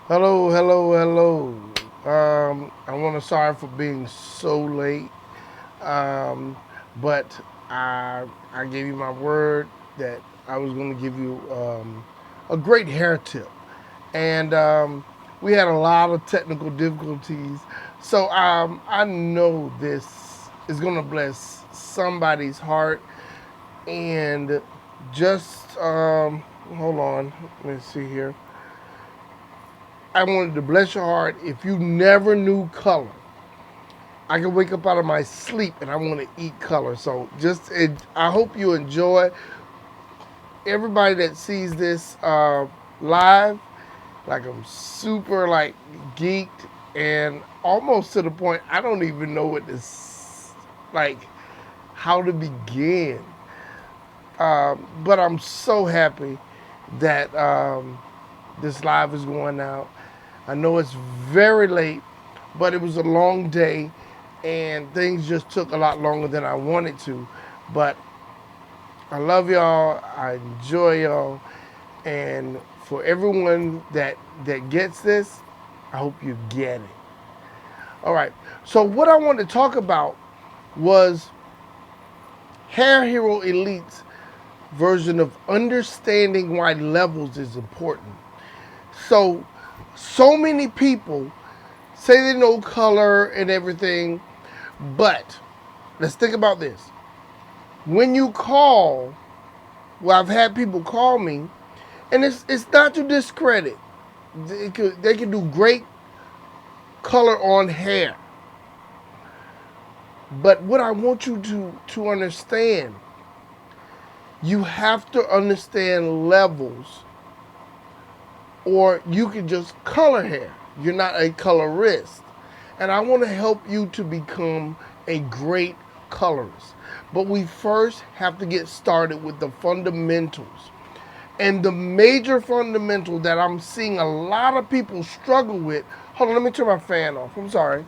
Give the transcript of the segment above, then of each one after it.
Hello, hello, hello. I want to sorry for being so late, um, but I gave you my word that I was going to give you a great hair tip, and we had a lot of technical difficulties. So I know this is going to bless somebody's heart, and just hold on, let me see here. I wanted to bless your heart. If you never knew color, I can wake up out of my sleep and I want to eat color. So I hope you enjoy. Everybody that sees this live, like I'm super like geeked and almost to the point I don't even know what this like how to begin. But I'm so happy that this live is going out. I know it's very late, but it was a long day and things just took a lot longer than I wanted to. But I love y'all. I enjoy y'all. And for everyone that gets this, I hope you get it. All right. So what I wanted to talk about was Hair Hero Elite's version of understanding why levels is important. So so many people say they know color and everything, but let's think about this. When you call, well, I've had people call me, and it's not to discredit. They can do great color on hair, but what I want you to understand, you have to understand levels, or you can just color hair. You're not a colorist. And I want to help you to become a great colorist. But we first have to get started with the fundamentals. And the major fundamental that I'm seeing a lot of people struggle with. Hold on, let me turn my fan off. I'm sorry.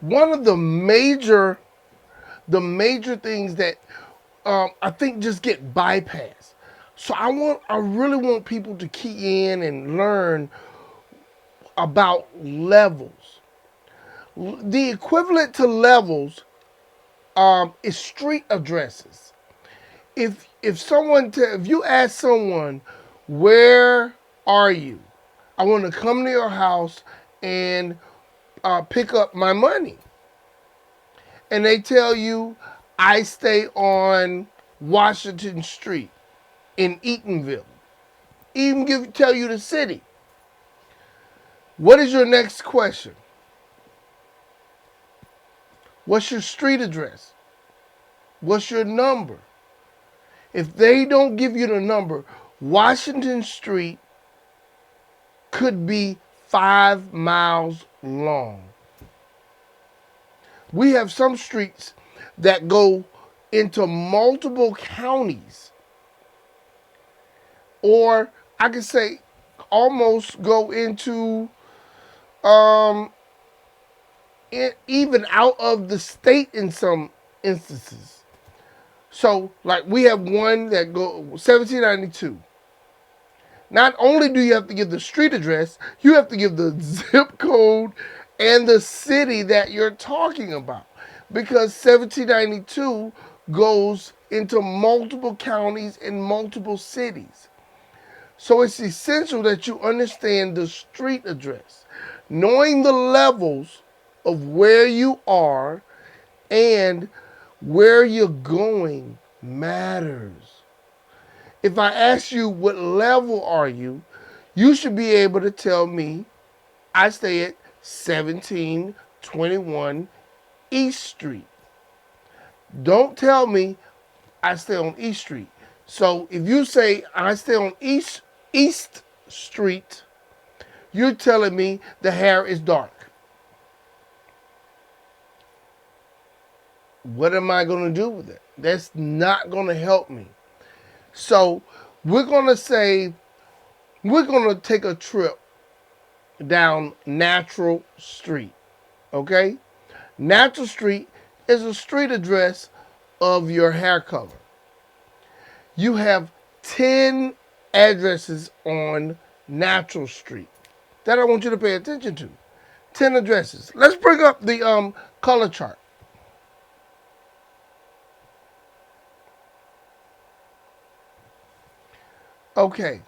One of the major things that I think just get bypassed. So I really want people to key in and learn about levels. The equivalent to levels is street addresses. If you ask someone, where are you? I want to come to your house and pick up my money, and they tell you, I stay on Washington Street in Eatonville. Tell you the city. What is your next question? What's your street address? What's your number? If they don't give you the number, Washington Street could be 5 miles long. We have some streets that go into multiple counties, or I could say almost go into um, even out of the state in some instances. So, like we have one that go 1792. Not only do you have to give the street address, you have to give the zip code and the city that you're talking about. Because 1792 goes into multiple counties and multiple cities. So it's essential that you understand the street address. Knowing the levels of where you are and where you're going matters. If I ask you what level are you, you should be able to tell me I stay at 1721 East Street. Don't tell me I stay on East Street. So if you say I stay on East Street, you're telling me the hair is dark. What am I going to do with it? That's not going to help me. So we're going to take a trip down Natural Street. Okay? Natural Street is a street address of your hair color. You have 10 addresses on Natural Street that I want you to pay attention to. 10 addresses. Let's bring up the color chart. Okay.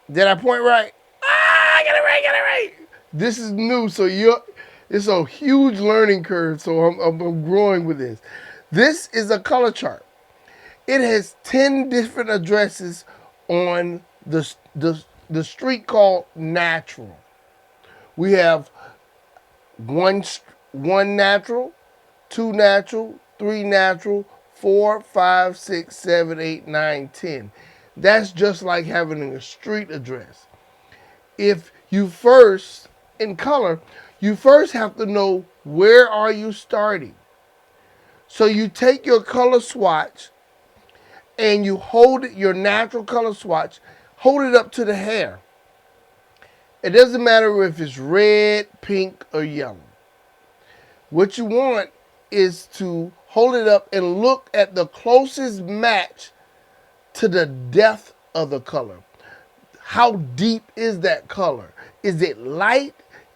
Did I point right? Ah, I got it right, got it right. This is new, so it's a huge learning curve, so I'm growing with this. This is a color chart. It has 10 different addresses on the street called Natural. We have one natural, two natural, three natural, 4, 5, 6, 7, 8, 9, 10. That's just like having a street address. If you first, in color, you first have to know where are you starting. So you take your color swatch and you hold it, your natural color swatch, hold it up to the hair. It doesn't matter if it's red, pink, or yellow. What you want is to hold it up and look at the closest match to the depth of the color. How deep is that color? Is it light?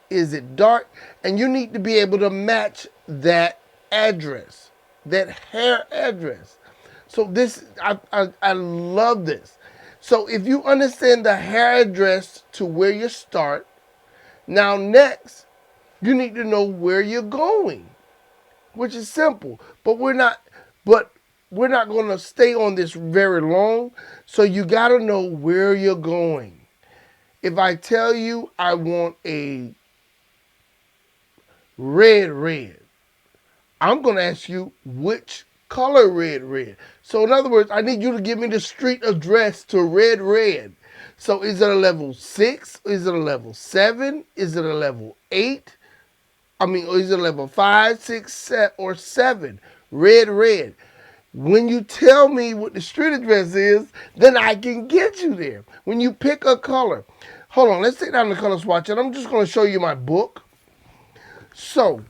Is it dark? And you need to be able to match that address, that hair address. So I love this. So if you understand the hair address to where you start, now next, you need to know where you're going, which is simple. But we're not going to stay on this very long. So you got to know where you're going. If I tell you I want a red, I'm going to ask you which color red. So in other words, I need you to give me the street address to red. So is it a level 6? Is it a level 7? Is it a level 8? Is it a level 5, 6, or 7? Red. When you tell me what the street address is, then I can get you there. When you pick a color. Hold on, let's take down the color swatch, and I'm just going to show you my book. So,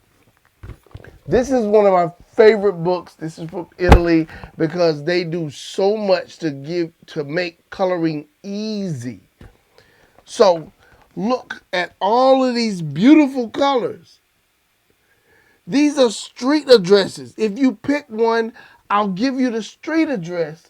this is one of my favorite books. This is from Italy because they do so much to make coloring easy. So, look at all of these beautiful colors. These are street addresses. If you pick one, I'll give you the street address,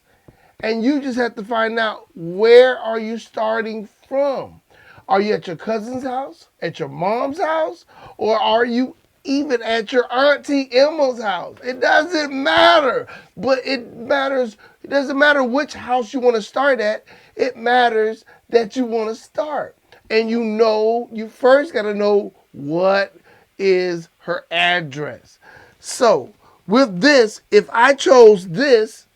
and you just have to find out where are you starting from. Are you at your cousin's house, at your mom's house, or are you even at your Auntie Emma's house? It doesn't matter, but it matters. It doesn't matter which house you want to start at. It matters that you want to start. And you first got to know what is her address. So with this, if I chose this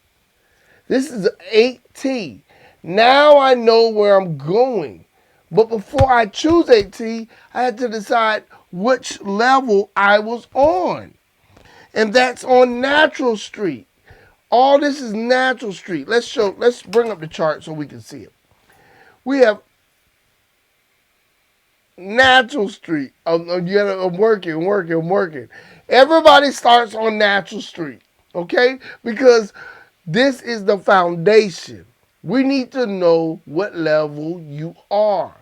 is 8T. Now I know where I'm going. But before I choose 8T, I had to decide which level I was on. And that's on Natural Street. All this is Natural Street. Let's bring up the chart so we can see it. We have Natural Street. I'm working. Everybody starts on Natural Street, okay? Because this is the foundation. We need to know what level you are.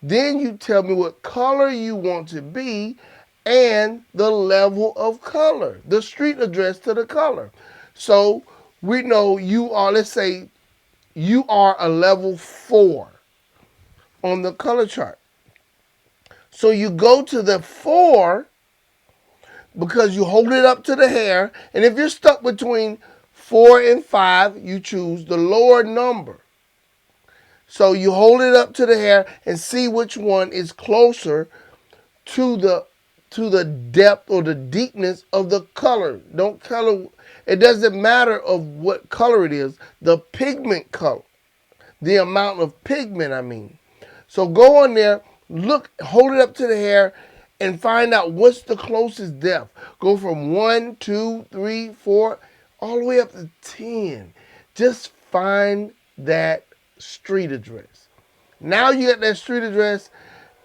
Then you tell me what color you want to be and the level of color, the street address to the color. So we know you are, let's say, you are a level 4 on the color chart. So you go to the 4 because you hold it up to the hair. And if you're stuck between 4 and 5, you choose the lower number. So you hold it up to the hair and see which one is closer to the depth or the deepness of the color. Don't color. It doesn't matter of what color it is. The pigment color, the amount of pigment. So go on there, look, hold it up to the hair, and find out what's the closest depth. Go from 1, 2, 3, 4, all the way up to 10. Just find that street address. Now you got that street address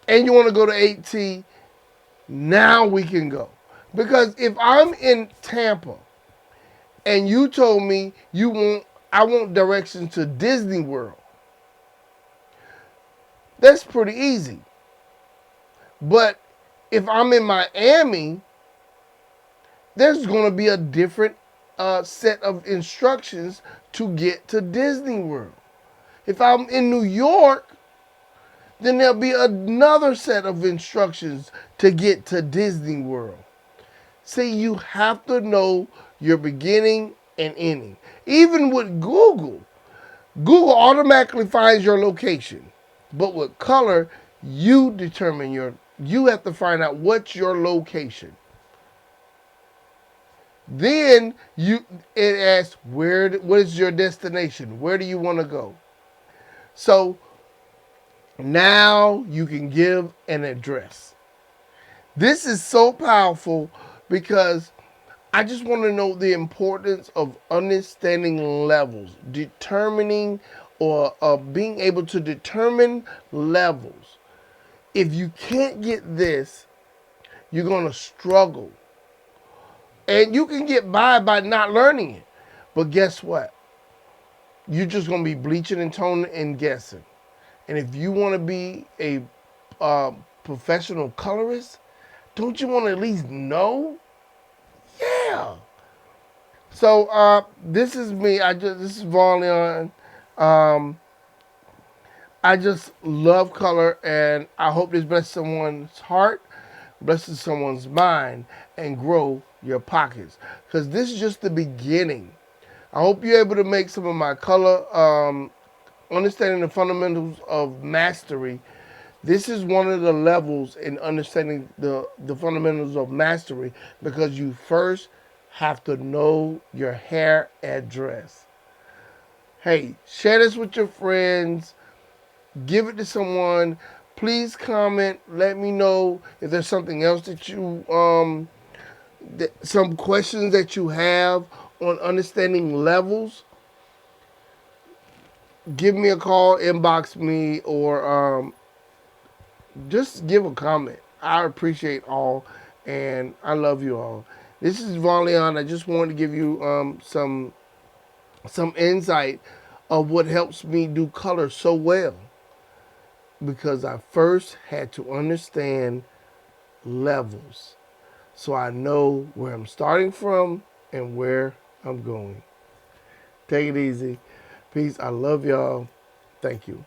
and you want to go to 8T, now we can go. Because if I'm in Tampa and you told me you want I want directions to Disney World. That's pretty easy. But if I'm in Miami, there's going to be a different set of instructions to get to Disney World. If I'm in New York, then there'll be another set of instructions to get to Disney World. See, you have to know your beginning and ending. Even with Google, Google automatically finds your location. But with color, you have to find out what's your location. Then it asks what is your destination? Where do you want to go? So now you can give an address. This is so powerful because I just want to know the importance of understanding levels, determining or being able to determine levels. If you can't get this, you're going to struggle. And you can get by not learning it. But guess what? You're just going to be bleaching and toning and guessing. And if you want to be a professional colorist, don't you want to at least know? Yeah. So this is me. This is Vaughn Leon. I just love color, and I hope this blesses someone's heart, blesses someone's mind, and grow your pockets. Because this is just the beginning. I hope you're able to make some of my color, understanding the fundamentals of mastery. This is one of the levels in understanding the fundamentals of mastery because you first have to know your hair address. Hey, share this with your friends. Give it to someone. Please comment. Let me know if there's something else that you, some questions that you have on understanding levels. Give me a call, inbox me, or just give a comment. I appreciate all, and I love you all. This is Vaughn Leon. I just wanted to give you some insight of what helps me do color so well, because I first had to understand levels so I know where I'm starting from and where I'm going. Take it easy. Peace. I love y'all. Thank you.